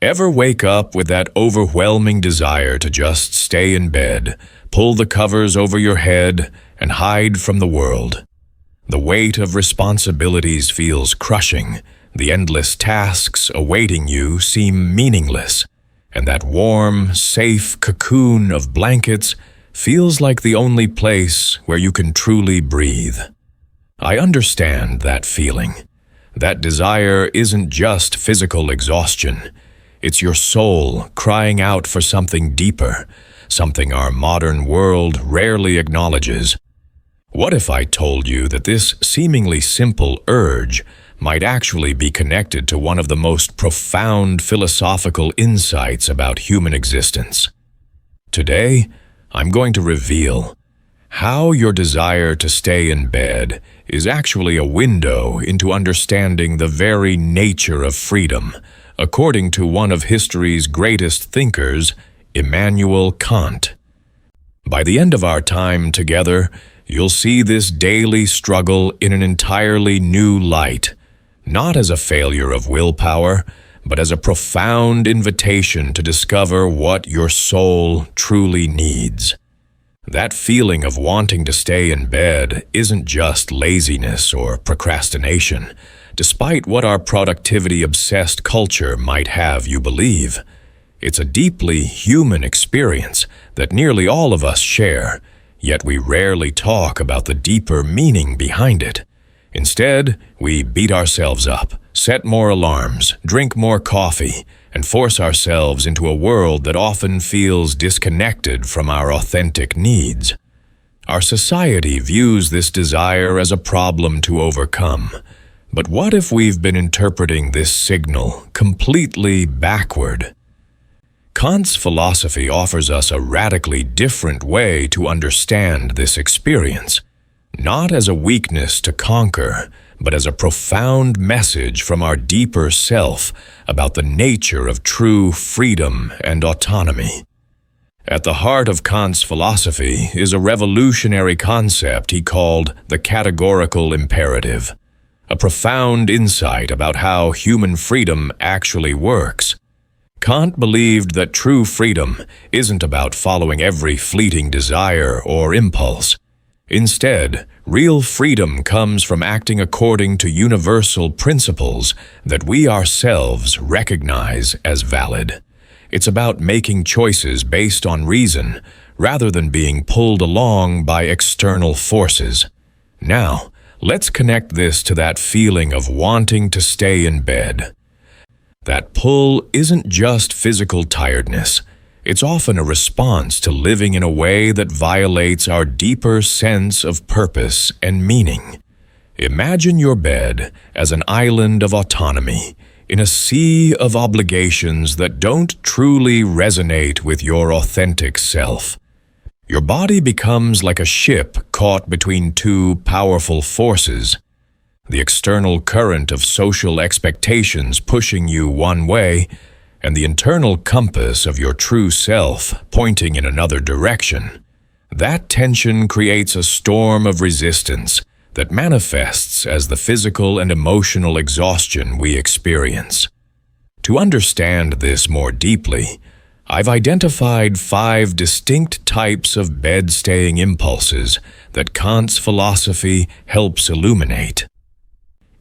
Ever wake up with that overwhelming desire to just stay in bed, pull the covers over your head, and hide from the world? The weight of responsibilities feels crushing, the endless tasks awaiting you seem meaningless, and that warm, safe cocoon of blankets feels like the only place where you can truly breathe. I understand that feeling. That desire isn't just physical exhaustion. It's your soul crying out for something deeper, something our modern world rarely acknowledges. What if I told you that this seemingly simple urge might actually be connected to one of the most profound philosophical insights about human existence? Today, I'm going to reveal how your desire to stay in bed is actually a window into understanding the very nature of freedom, according to one of history's greatest thinkers, Immanuel Kant. By the end of our time together, you'll see this daily struggle in an entirely new light, not as a failure of willpower, but as a profound invitation to discover what your soul truly needs. That feeling of wanting to stay in bed isn't just laziness or procrastination, despite what our productivity-obsessed culture might have you believe. It's a deeply human experience that nearly all of us share, yet we rarely talk about the deeper meaning behind it. Instead, we beat ourselves up, set more alarms, drink more coffee, and force ourselves into a world that often feels disconnected from our authentic needs. Our society views this desire as a problem to overcome. But what if we've been interpreting this signal completely backward? Kant's philosophy offers us a radically different way to understand this experience, not as a weakness to conquer, but as a profound message from our deeper self about the nature of true freedom and autonomy. At the heart of Kant's philosophy is a revolutionary concept he called the categorical imperative, a profound insight about how human freedom actually works. Kant believed that true freedom isn't about following every fleeting desire or impulse. Instead, real freedom comes from acting according to universal principles that we ourselves recognize as valid. It's about making choices based on reason, rather than being pulled along by external forces. Now, let's connect this to that feeling of wanting to stay in bed. That pull isn't just physical tiredness. It's often a response to living in a way that violates our deeper sense of purpose and meaning. Imagine your bed as an island of autonomy in a sea of obligations that don't truly resonate with your authentic self. Your body becomes like a ship caught between two powerful forces. The external current of social expectations pushing you one way, and the internal compass of your true self pointing in another direction. That tension creates a storm of resistance that manifests as the physical and emotional exhaustion we experience. To understand this more deeply, I've identified 5 distinct types of bed-staying impulses that Kant's philosophy helps illuminate.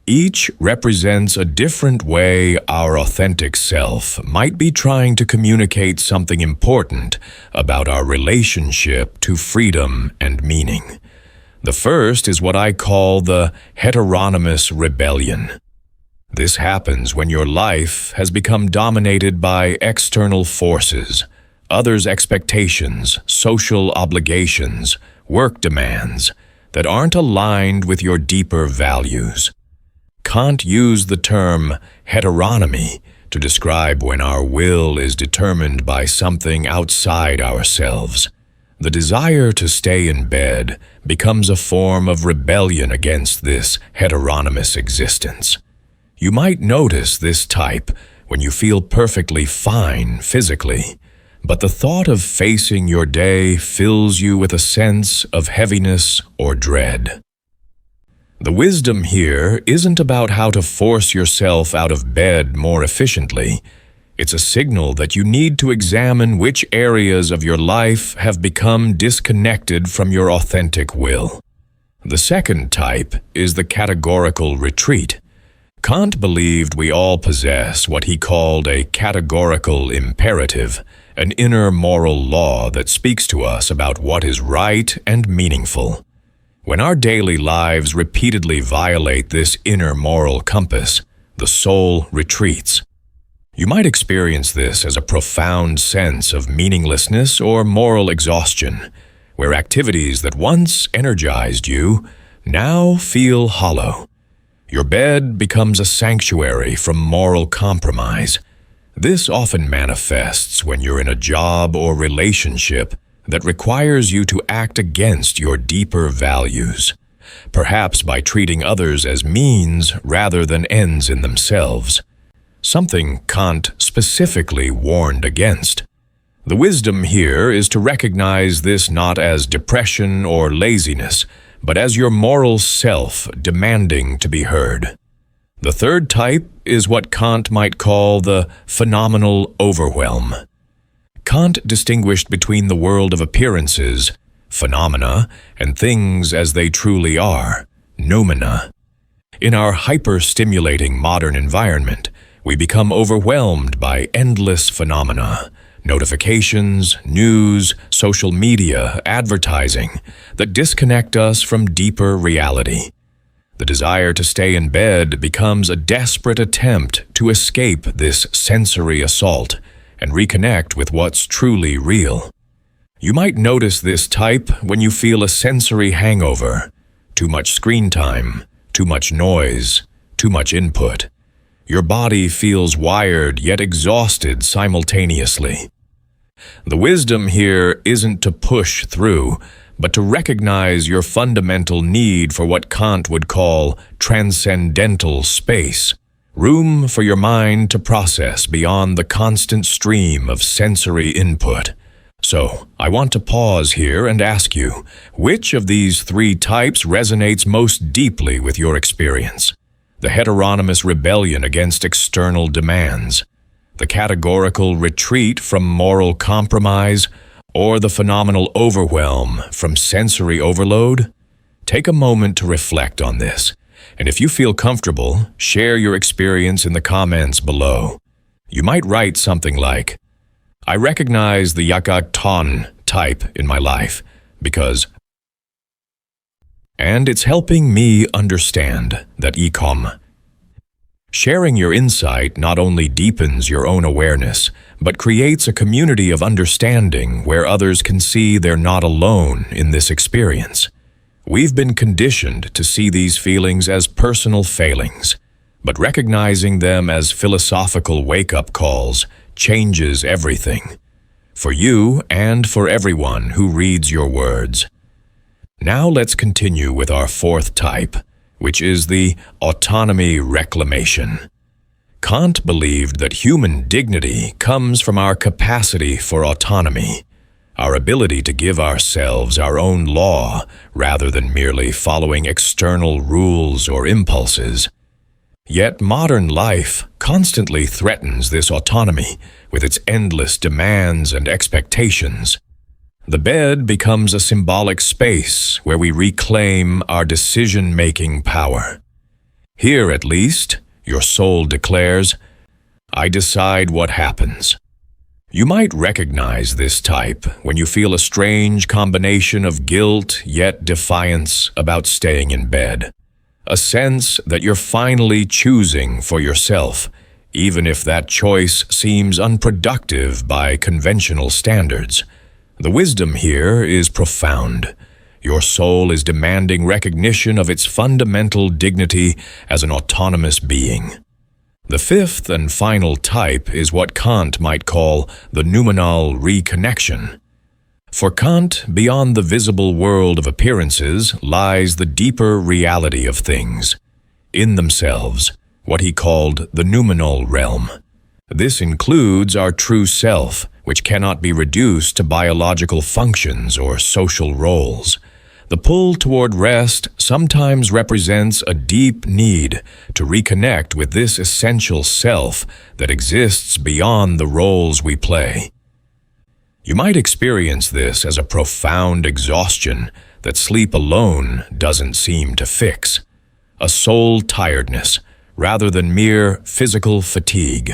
Each represents a different way our authentic self might be trying to communicate something important about our relationship to freedom and meaning. The first is what I call the heteronymous rebellion. This happens when your life has become dominated by external forces, others' expectations, social obligations, work demands that aren't aligned with your deeper values. Kant used the term heteronomy to describe when our will is determined by something outside ourselves. The desire to stay in bed becomes a form of rebellion against this heteronymous existence. You might notice this type when you feel perfectly fine physically, but the thought of facing your day fills you with a sense of heaviness or dread. The wisdom here isn't about how to force yourself out of bed more efficiently. It's a signal that you need to examine which areas of your life have become disconnected from your authentic will. The second type is the categorical retreat. Kant believed we all possess what he called a categorical imperative, an inner moral law that speaks to us about what is right and meaningful. When our daily lives repeatedly violate this inner moral compass, the soul retreats. You might experience this as a profound sense of meaninglessness or moral exhaustion, where activities that once energized you now feel hollow. Your bed becomes a sanctuary from moral compromise. This often manifests when you're in a job or relationship that requires you to act against your deeper values, perhaps by treating others as means rather than ends in themselves, something Kant specifically warned against. The wisdom here is to recognize this not as depression or laziness, but as your moral self demanding to be heard. The third type is what Kant might call the phenomenal overwhelm. Kant distinguished between the world of appearances, phenomena, and things as they truly are, noumena. In our hyper-stimulating modern environment, we become overwhelmed by endless phenomena, notifications, news, social media, advertising, that disconnect us from deeper reality. The desire to stay in bed becomes a desperate attempt to escape this sensory assault and reconnect with what's truly real. You might notice this type when you feel a sensory hangover, too much screen time, too much noise, too much input. Your body feels wired yet exhausted simultaneously. The wisdom here isn't to push through, but to recognize your fundamental need for what Kant would call transcendental space, room for your mind to process beyond the constant stream of sensory input. So, I want to pause here and ask you, which of these three types resonates most deeply with your experience? The heteronymous rebellion against external demands, the categorical retreat from moral compromise, or the phenomenal overwhelm from sensory overload? Take a moment to reflect on this, and if you feel comfortable, share your experience in the comments below. You might write something like, I recognize the yakakton type in my life because, and it's helping me understand that ecom. Sharing your insight not only deepens your own awareness, but creates a community of understanding where others can see they're not alone in this experience. We've been conditioned to see these feelings as personal failings, but recognizing them as philosophical wake-up calls changes everything, for you and for everyone who reads your words. Now let's continue with our fourth type, which is the autonomy reclamation. Kant believed that human dignity comes from our capacity for autonomy, our ability to give ourselves our own law rather than merely following external rules or impulses. Yet modern life constantly threatens this autonomy with its endless demands and expectations. The bed becomes a symbolic space where we reclaim our decision-making power. Here, at least, your soul declares, I decide what happens. You might recognize this type when you feel a strange combination of guilt yet defiance about staying in bed. A sense that you're finally choosing for yourself, even if that choice seems unproductive by conventional standards. The wisdom here is profound. Your soul is demanding recognition of its fundamental dignity as an autonomous being. The fifth and final type is what Kant might call the noumenal reconnection. For Kant, beyond the visible world of appearances lies the deeper reality of things, in themselves, what he called the noumenal realm. This includes our true self, which cannot be reduced to biological functions or social roles. The pull toward rest sometimes represents a deep need to reconnect with this essential self that exists beyond the roles we play. You might experience this as a profound exhaustion that sleep alone doesn't seem to fix, a soul tiredness rather than mere physical fatigue.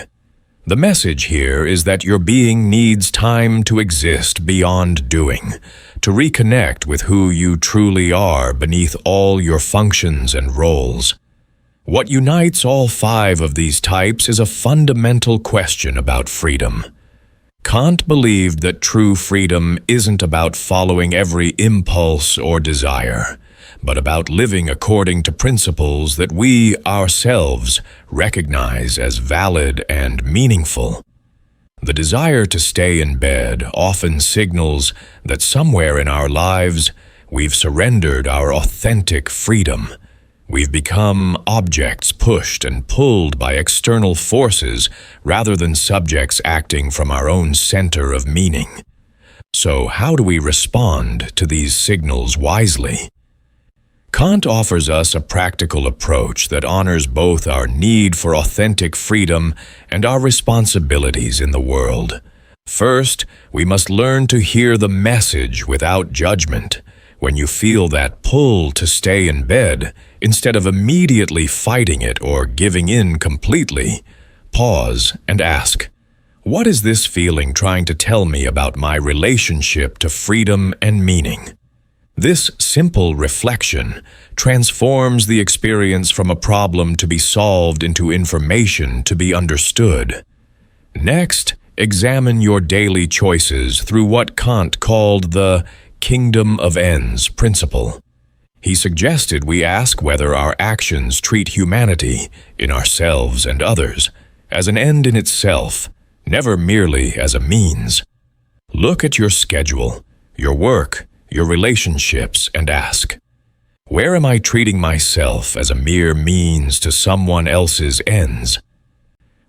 The message here is that your being needs time to exist beyond doing, to reconnect with who you truly are beneath all your functions and roles. What unites all 5 of these types is a fundamental question about freedom. Kant believed that true freedom isn't about following every impulse or desire, but about living according to principles that we ourselves recognize as valid and meaningful. The desire to stay in bed often signals that somewhere in our lives we've surrendered our authentic freedom. We've become objects pushed and pulled by external forces rather than subjects acting from our own center of meaning. So how do we respond to these signals wisely? Kant offers us a practical approach that honors both our need for authentic freedom and our responsibilities in the world. First, we must learn to hear the message without judgment. When you feel that pull to stay in bed, instead of immediately fighting it or giving in completely, pause and ask, what is this feeling trying to tell me about my relationship to freedom and meaning? This simple reflection transforms the experience from a problem to be solved into information to be understood. Next, examine your daily choices through what Kant called the kingdom of ends principle. He suggested we ask whether our actions treat humanity, in ourselves and others, as an end in itself, never merely as a means. Look at your schedule, your work, your relationships, and ask, where am I treating myself as a mere means to someone else's ends?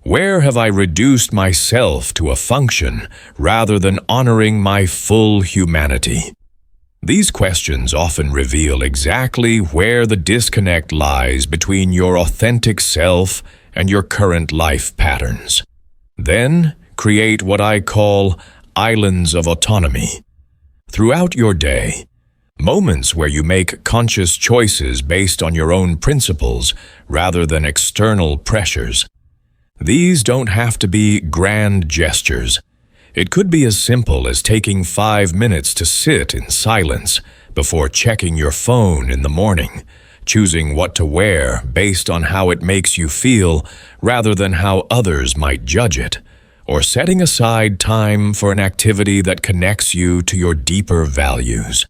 Where have I reduced myself to a function rather than honoring my full humanity? These questions often reveal exactly where the disconnect lies between your authentic self and your current life patterns. Then, create what I call islands of autonomy. Throughout your day, moments where you make conscious choices based on your own principles rather than external pressures. These don't have to be grand gestures. It could be as simple as taking 5 minutes to sit in silence before checking your phone in the morning, choosing what to wear based on how it makes you feel rather than how others might judge it, or setting aside time for an activity that connects you to your deeper values.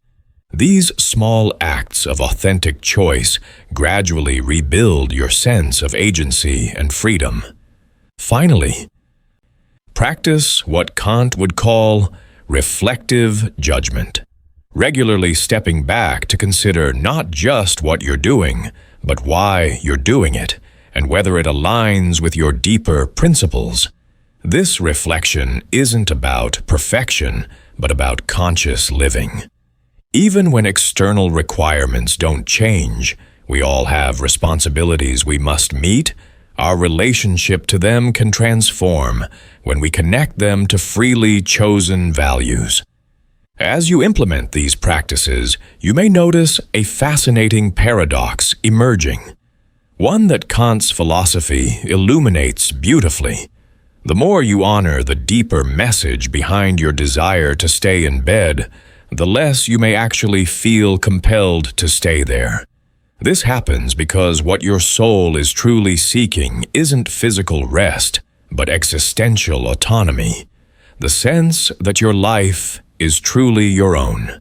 These small acts of authentic choice gradually rebuild your sense of agency and freedom. Finally, practice what Kant would call reflective judgment, regularly stepping back to consider not just what you're doing, but why you're doing it, and whether it aligns with your deeper principles. This reflection isn't about perfection, but about conscious living. Even when external requirements don't change, we all have responsibilities we must meet. Our relationship to them can transform when we connect them to freely chosen values. As you implement these practices, you may notice a fascinating paradox emerging, one that Kant's philosophy illuminates beautifully. The more you honor the deeper message behind your desire to stay in bed, the less you may actually feel compelled to stay there. This happens because what your soul is truly seeking isn't physical rest, but existential autonomy, the sense that your life is truly your own.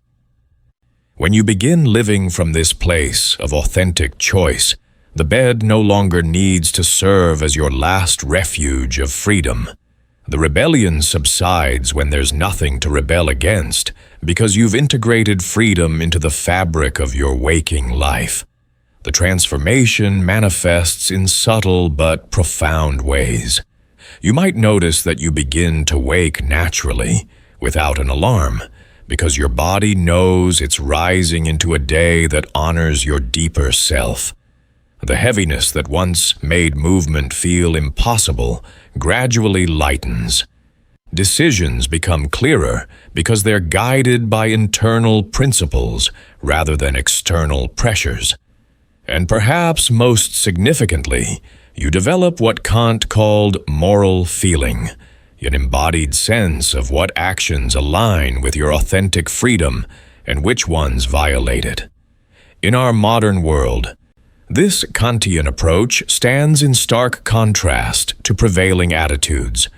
When you begin living from this place of authentic choice, the bed no longer needs to serve as your last refuge of freedom. The rebellion subsides when there's nothing to rebel against, because you've integrated freedom into the fabric of your waking life. The transformation manifests in subtle but profound ways. You might notice that you begin to wake naturally, without an alarm, because your body knows it's rising into a day that honors your deeper self. The heaviness that once made movement feel impossible gradually lightens. Decisions become clearer because they're guided by internal principles rather than external pressures. And perhaps most significantly, you develop what Kant called moral feeling, an embodied sense of what actions align with your authentic freedom and which ones violate it. In our modern world, this Kantian approach stands in stark contrast to prevailing attitudes.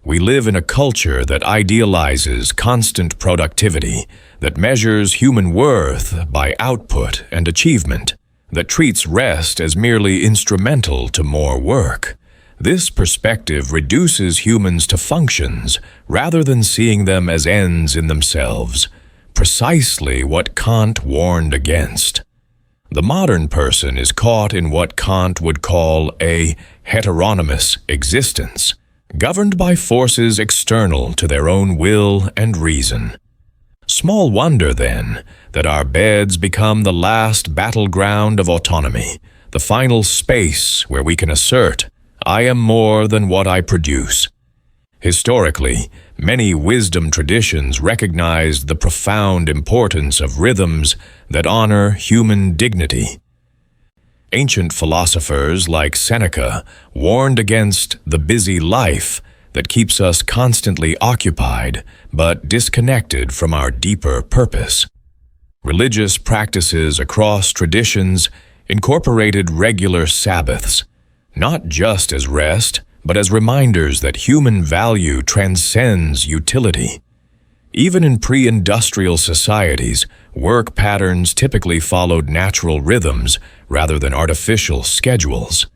We live in a culture that idealizes constant productivity, that measures human worth by output and achievement, that treats rest as merely instrumental to more work. This perspective reduces humans to functions rather than seeing them as ends in themselves, precisely what Kant warned against. The modern person is caught in what Kant would call a heteronomous existence, governed by forces external to their own will and reason. Small wonder, then, that our beds become the last battleground of autonomy, the final space where we can assert, "I am more than what I produce." Historically, many wisdom traditions recognized the profound importance of rhythms that honor human dignity. Ancient philosophers like Seneca warned against the busy life that keeps us constantly occupied but disconnected from our deeper purpose. Religious practices across traditions incorporated regular Sabbaths, not just as rest, but as reminders that human value transcends utility. Even in pre-industrial societies, work patterns typically followed natural rhythms rather than artificial schedules.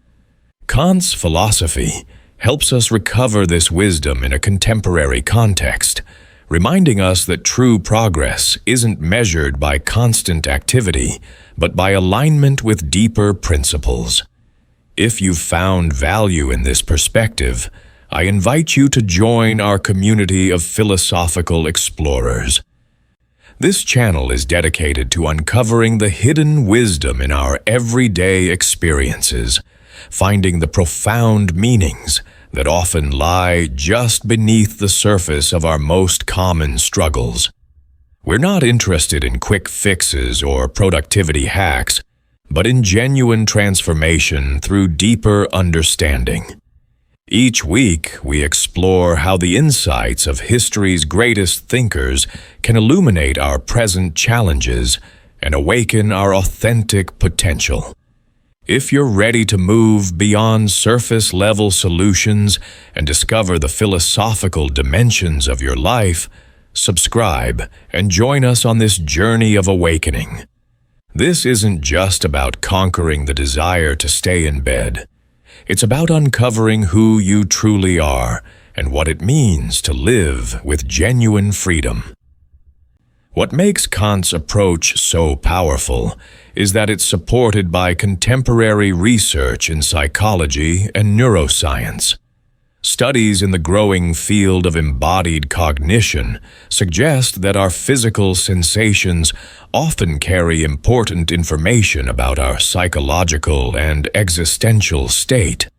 Kant's philosophy helps us recover this wisdom in a contemporary context, reminding us that true progress isn't measured by constant activity, but by alignment with deeper principles. If you've found value in this perspective, I invite you to join our community of philosophical explorers. This channel is dedicated to uncovering the hidden wisdom in our everyday experiences, finding the profound meanings that often lie just beneath the surface of our most common struggles. We're not interested in quick fixes or productivity hacks, but in genuine transformation through deeper understanding. Each week, we explore how the insights of history's greatest thinkers can illuminate our present challenges and awaken our authentic potential. If you're ready to move beyond surface-level solutions and discover the philosophical dimensions of your life, subscribe and join us on this journey of awakening. This isn't just about conquering the desire to stay in bed. It's about uncovering who you truly are and what it means to live with genuine freedom. What makes Kant's approach so powerful is that it's supported by contemporary research in psychology and neuroscience. Studies in the growing field of embodied cognition suggest that our physical sensations often carry important information about our psychological and existential state.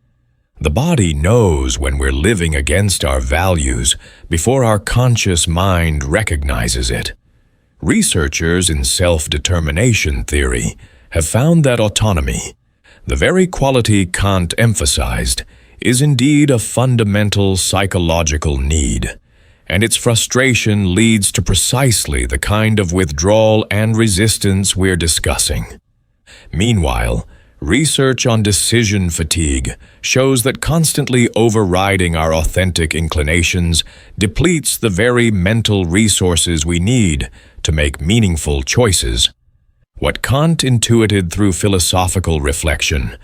The body knows when we're living against our values before our conscious mind recognizes it. Researchers in self-determination theory have found that autonomy, the very quality Kant emphasized, is indeed a fundamental psychological need, and its frustration leads to precisely the kind of withdrawal and resistance we're discussing. Meanwhile, research on decision fatigue shows that constantly overriding our authentic inclinations depletes the very mental resources we need to make meaningful choices. What Kant intuited through philosophical reflection,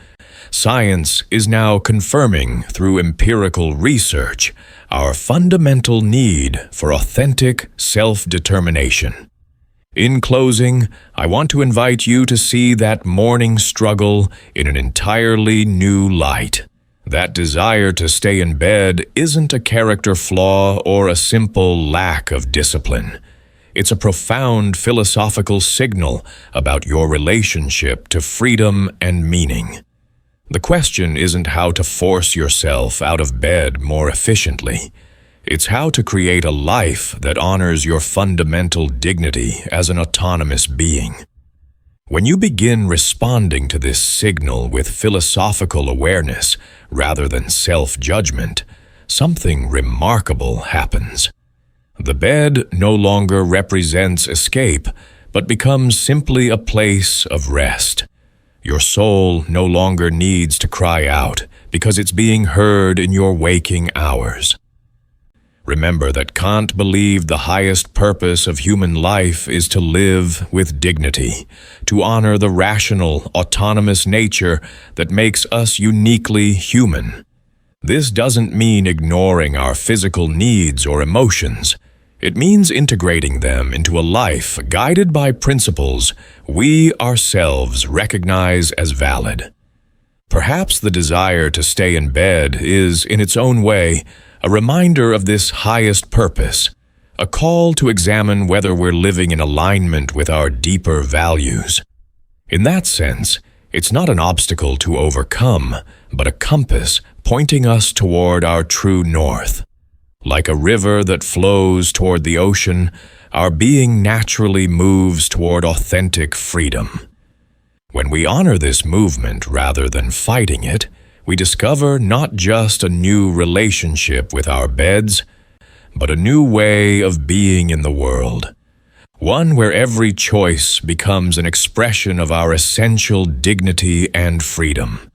science is now confirming through empirical research our fundamental need for authentic self-determination. In closing, I want to invite you to see that morning struggle in an entirely new light. That desire to stay in bed isn't a character flaw or a simple lack of discipline. It's a profound philosophical signal about your relationship to freedom and meaning. The question isn't how to force yourself out of bed more efficiently. It's how to create a life that honors your fundamental dignity as an autonomous being. When you begin responding to this signal with philosophical awareness rather than self-judgment, something remarkable happens. The bed no longer represents escape, but becomes simply a place of rest. Your soul no longer needs to cry out because it's being heard in your waking hours. Remember that Kant believed the highest purpose of human life is to live with dignity, to honor the rational, autonomous nature that makes us uniquely human. This doesn't mean ignoring our physical needs or emotions. It means integrating them into a life guided by principles we ourselves recognize as valid. Perhaps the desire to stay in bed is, in its own way, a reminder of this highest purpose, a call to examine whether we're living in alignment with our deeper values. In that sense, it's not an obstacle to overcome, but a compass pointing us toward our true north. Like a river that flows toward the ocean, our being naturally moves toward authentic freedom. When we honor this movement rather than fighting it, we discover not just a new relationship with our beds, but a new way of being in the world. One where every choice becomes an expression of our essential dignity and freedom.